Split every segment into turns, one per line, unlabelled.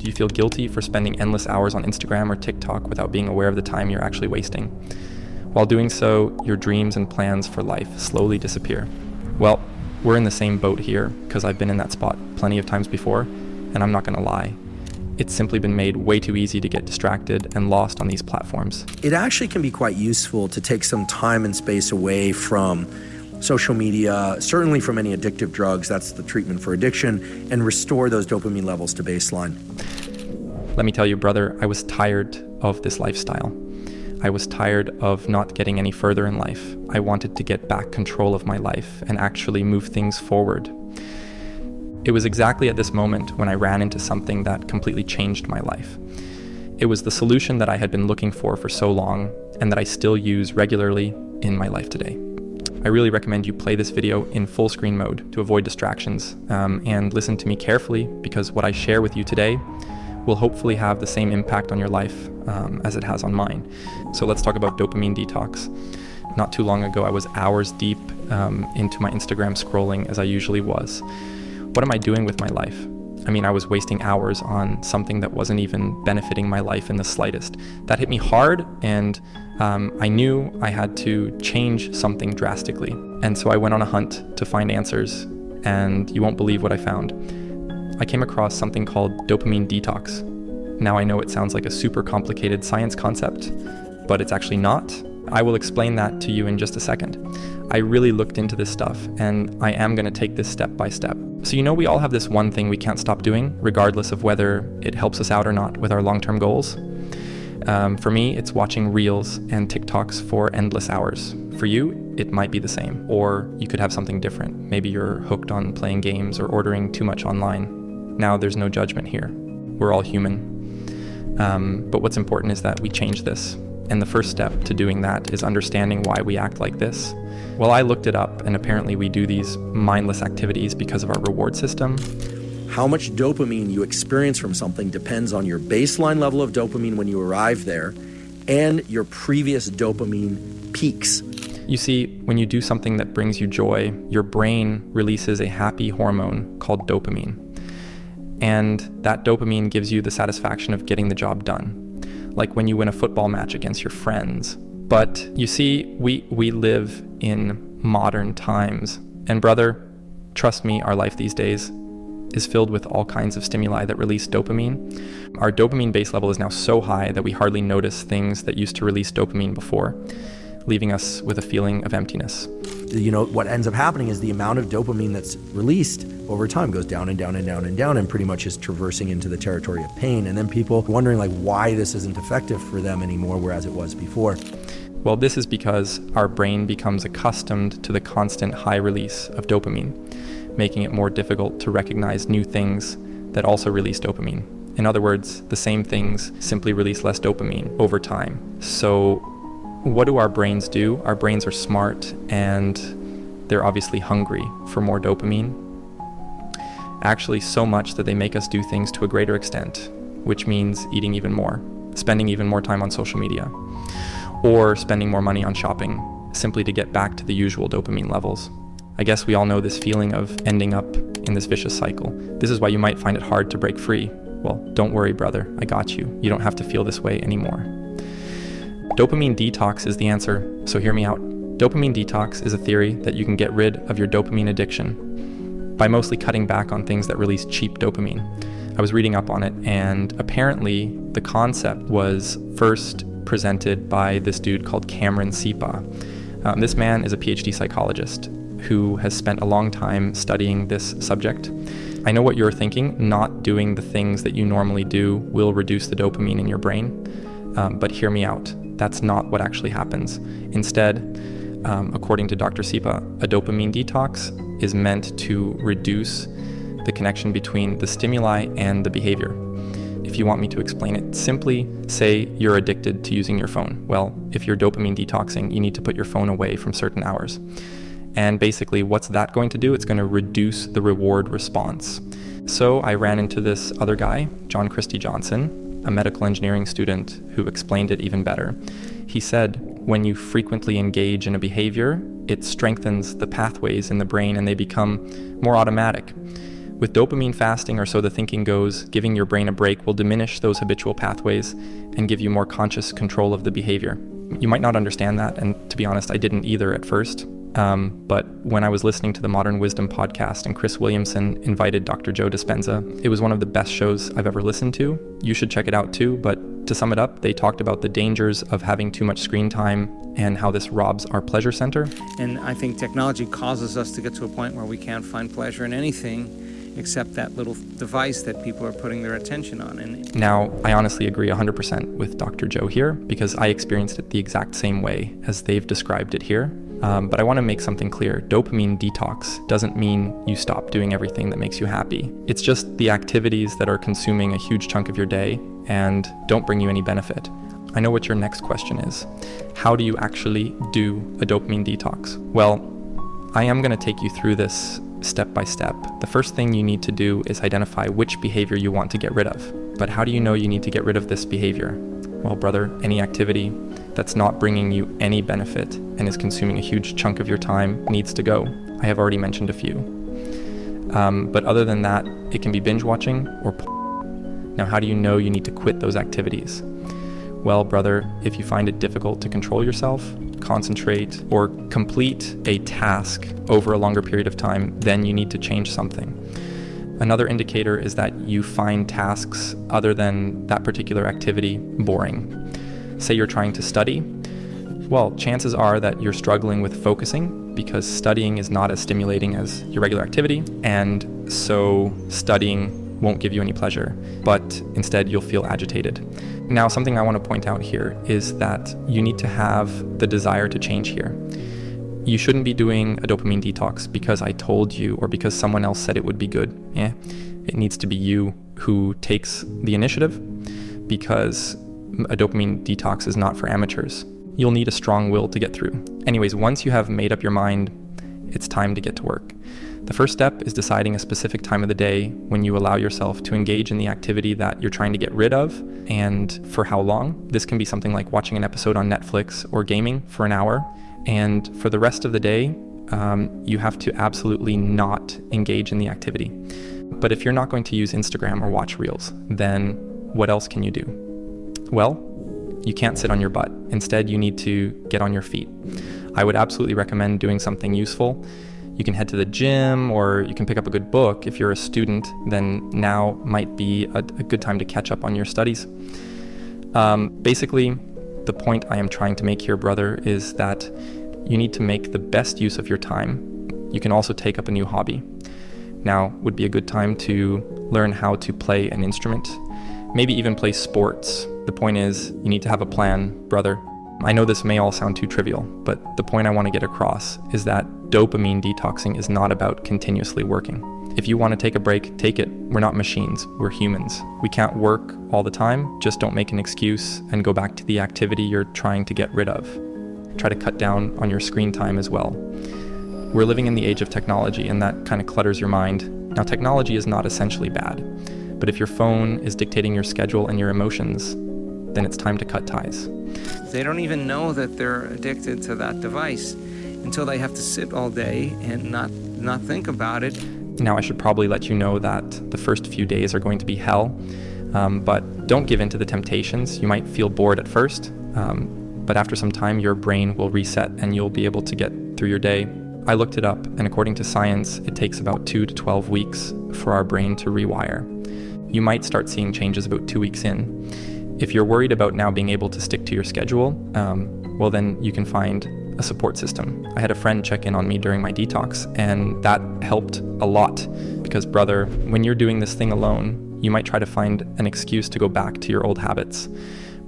Do you feel guilty for spending endless hours on Instagram or TikTok without being aware of the time you're actually wasting? While doing so, your dreams and plans for life slowly disappear. Well, we're in the same boat here, because I've been in that spot plenty of times before, and I'm not gonna lie. It's simply been made way too easy to get distracted and lost on these platforms.
It actually can be quite useful to take some time and space away from social media, certainly from any addictive drugs, that's the treatment for addiction, and restore those dopamine levels to baseline.
Let me tell you, brother, I was tired of this lifestyle. I was tired of not getting any further in life. I wanted to get back control of my life and actually move things forward. It was exactly at this moment when I ran into something that completely changed my life. It was the solution that I had been looking for so long and that I still use regularly in my life today. I really recommend you play this video in full screen mode to avoid distractions and listen to me carefully, because what I share with you today will hopefully have the same impact on your life as it has on mine. So let's talk about dopamine detox. Not too long ago, I was hours deep into my Instagram scrolling, as I usually was. What am I doing with my life? I mean, I was wasting hours on something that wasn't even benefiting my life in the slightest. That hit me hard, and I knew I had to change something drastically. And so I went on a hunt to find answers, and you won't believe what I found. I came across something called dopamine detox. Now I know it sounds like a super complicated science concept, but it's actually not. I will explain that to you in just a second. I really looked into this stuff, and I am going to take this step by step. So we all have this one thing we can't stop doing, regardless of whether it helps us out or not with our long-term goals. For me, it's watching Reels and TikToks for endless hours. For you, it might be the same, or you could have something different. Maybe you're hooked on playing games or ordering too much online. Now, there's no judgment here. We're all human. But what's important is that we change this. And the first step to doing that is understanding why we act like this. Well, I looked it up, and apparently we do these mindless activities because of our reward system.
How much dopamine you experience from something depends on your baseline level of dopamine when you arrive there and your previous dopamine peaks.
You see, when you do something that brings you joy, your brain releases a happy hormone called dopamine. And that dopamine gives you the satisfaction of getting the job done, like when you win a football match against your friends. But you see, we live in modern times. And brother, trust me, our life these days is filled with all kinds of stimuli that release dopamine. Our dopamine base level is now so high that we hardly notice things that used to release dopamine before, leaving us with a feeling of emptiness.
What ends up happening is the amount of dopamine that's released over time goes down and down and down and down, and pretty much is traversing into the territory of pain. And then people wondering why this isn't effective for them anymore, whereas it was before.
Well, this is because our brain becomes accustomed to the constant high release of dopamine, making it more difficult to recognize new things that also release dopamine. In other words, the same things simply release less dopamine over time. So what do our brains do? Our brains are smart, and they're obviously hungry for more dopamine. Actually, so much that they make us do things to a greater extent, which means eating even more, spending even more time on social media, or spending more money on shopping, simply to get back to the usual dopamine levels. I guess we all know this feeling of ending up in this vicious cycle. This is why you might find it hard to break free. Well, don't worry, brother, I got you. You don't have to feel this way anymore. Dopamine detox is the answer, so hear me out. Dopamine detox is a theory that you can get rid of your dopamine addiction by mostly cutting back on things that release cheap dopamine. I was reading up on it, and apparently the concept was first presented by this dude called Cameron Sipa. This man is a PhD psychologist who has spent a long time studying this subject. I know what you're thinking. Not doing the things that you normally do will reduce the dopamine in your brain, but hear me out. That's not what actually happens. Instead, according to Dr. Sipa, a dopamine detox is meant to reduce the connection between the stimuli and the behavior. If you want me to explain it, simply say you're addicted to using your phone. Well, if you're dopamine detoxing, you need to put your phone away from certain hours. And basically, what's that going to do? It's going to reduce the reward response. So I ran into this other guy, John Christie Johnson, a medical engineering student, who explained it even better. He said, when you frequently engage in a behavior, it strengthens the pathways in the brain and they become more automatic. With dopamine fasting, or so the thinking goes, giving your brain a break will diminish those habitual pathways and give you more conscious control of the behavior. You might not understand that, and to be honest, I didn't either at first. But when I was listening to the Modern Wisdom podcast and Chris Williamson invited Dr. Joe Dispenza, it was one of the best shows I've ever listened to. You should check it out too, but to sum it up, they talked about the dangers of having too much screen time and how this robs our pleasure center.
And I think technology causes us to get to a point where we can't find pleasure in anything except that little device that people are putting their attention on. And
now, I honestly agree 100% with Dr. Joe here, because I experienced it the exact same way as they've described it here. But I want to make something clear. Dopamine detox doesn't mean you stop doing everything that makes you happy. It's just the activities that are consuming a huge chunk of your day and don't bring you any benefit. I know what your next question is. How do you actually do a dopamine detox? Well, I am going to take you through this step by step. The first thing you need to do is identify which behavior you want to get rid of. But how do you know you need to get rid of this behavior? Well, brother, any activity that's not bringing you any benefit and is consuming a huge chunk of your time needs to go. I have already mentioned a few. But other than that, it can be binge watching or Now, how do you know you need to quit those activities? Well, brother, if you find it difficult to control yourself, concentrate, or complete a task over a longer period of time, then you need to change something. Another indicator is that you find tasks other than that particular activity boring. Say you're trying to study. Well, chances are that you're struggling with focusing because studying is not as stimulating as your regular activity, and so studying won't give you any pleasure, but instead you'll feel agitated. Now, something I want to point out here is that you need to have the desire to change here. You shouldn't be doing a dopamine detox because I told you or because someone else said it would be good. It needs to be you who takes the initiative, because a dopamine detox is not for amateurs. You'll need a strong will to get through. Anyways, once you have made up your mind, it's time to get to work. The first step is deciding a specific time of the day when you allow yourself to engage in the activity that you're trying to get rid of, and for how long. This can be something like watching an episode on Netflix or gaming for an hour. And for the rest of the day, you have to absolutely not engage in the activity. But if you're not going to use Instagram or watch Reels, then what else can you do? Well, you can't sit on your butt. Instead, you need to get on your feet. I would absolutely recommend doing something useful. You can head to the gym, or you can pick up a good book. If you're a student, then now might be a good time to catch up on your studies. Basically, the point I am trying to make here, brother, is that you need to make the best use of your time. You can also take up a new hobby. Now would be a good time to learn how to play an instrument, maybe even play sports. The point is, you need to have a plan, brother. I know this may all sound too trivial, but the point I want to get across is that dopamine detoxing is not about continuously working. If you want to take a break, take it. We're not machines, we're humans. We can't work all the time. Just don't make an excuse and go back to the activity you're trying to get rid of. Try to cut down on your screen time as well. We're living in the age of technology, and that kind of clutters your mind. Now, technology is not essentially bad, but if your phone is dictating your schedule and your emotions, then it's time to cut ties.
they don't even know that they're addicted to that device until they have to sit all day and not think about it.
Now, I should probably let you know that the first few days are going to be hell, but don't give in to the temptations. You might feel bored at first, but after some time, your brain will reset and you'll be able to get through your day. I looked it up, and according to science, it takes about 2 to 12 weeks for our brain to rewire. You might start seeing changes about 2 weeks in. If you're worried about now being able to stick to your schedule, well, then you can find a support system. I had a friend check in on me during my detox, and that helped a lot because, brother, when you're doing this thing alone, you might try to find an excuse to go back to your old habits.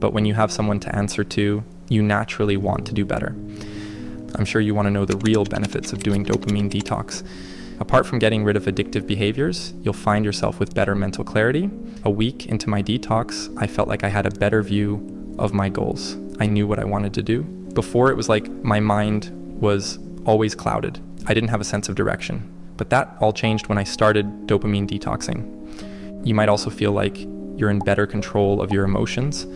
But when you have someone to answer to, you naturally want to do better. I'm sure you want to know the real benefits of doing dopamine detox. Apart from getting rid of addictive behaviors, you'll find yourself with better mental clarity. A week into my detox, I felt like I had a better view of my goals. I knew what I wanted to do. Before, it was like my mind was always clouded. I didn't have a sense of direction. But that all changed when I started dopamine detoxing. You might also feel like you're in better control of your emotions.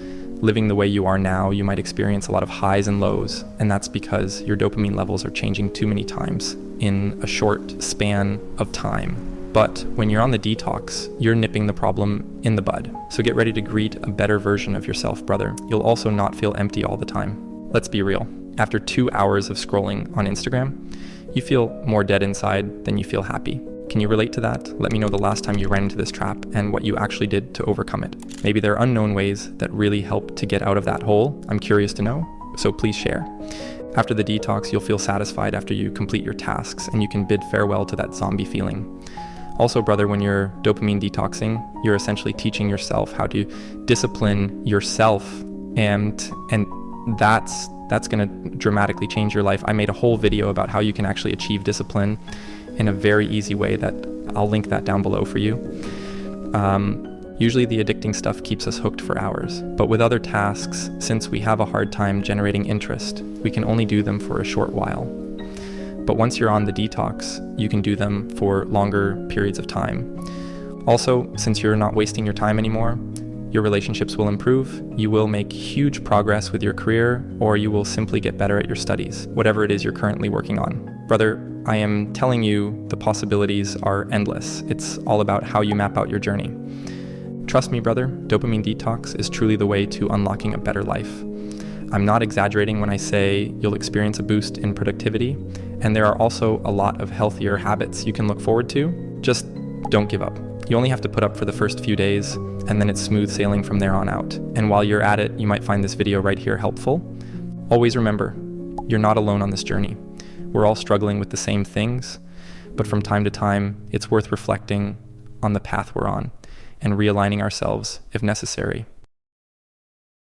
Living the way you are now, you might experience a lot of highs and lows, and that's because your dopamine levels are changing too many times in a short span of time. But when you're on the detox, you're nipping the problem in the bud. So get ready to greet a better version of yourself, brother. You'll also not feel empty all the time. Let's be real. After 2 hours of scrolling on Instagram, you feel more dead inside than you feel happy. Can you relate to that? Let me know the last time you ran into this trap and what you actually did to overcome it. Maybe there are unknown ways that really help to get out of that hole. I'm curious to know, so please share. After the detox, you'll feel satisfied after you complete your tasks, and you can bid farewell to that zombie feeling. Also, brother, when you're dopamine detoxing, you're essentially teaching yourself how to discipline yourself, and that's going to dramatically change your life. I made a whole video about how you can actually achieve discipline in a very easy way that I'll link that down below for you. Usually the addicting stuff keeps us hooked for hours, but with other tasks, since we have a hard time generating interest, we can only do them for a short while. But once you're on the detox, you can do them for longer periods of time. Also, since you're not wasting your time anymore, your relationships will improve, you will make huge progress with your career, or you will simply get better at your studies, whatever it is you're currently working on. Brother, I am telling you the possibilities are endless. It's all about how you map out your journey. Trust me, brother, dopamine detox is truly the way to unlocking a better life. I'm not exaggerating when I say you'll experience a boost in productivity, and there are also a lot of healthier habits you can look forward to. Just don't give up. You only have to put up for the first few days, and then it's smooth sailing from there on out. And while you're at it, you might find this video right here helpful. Always remember, you're not alone on this journey. We're all struggling with the same things, but from time to time, it's worth reflecting on the path we're on and realigning ourselves if necessary.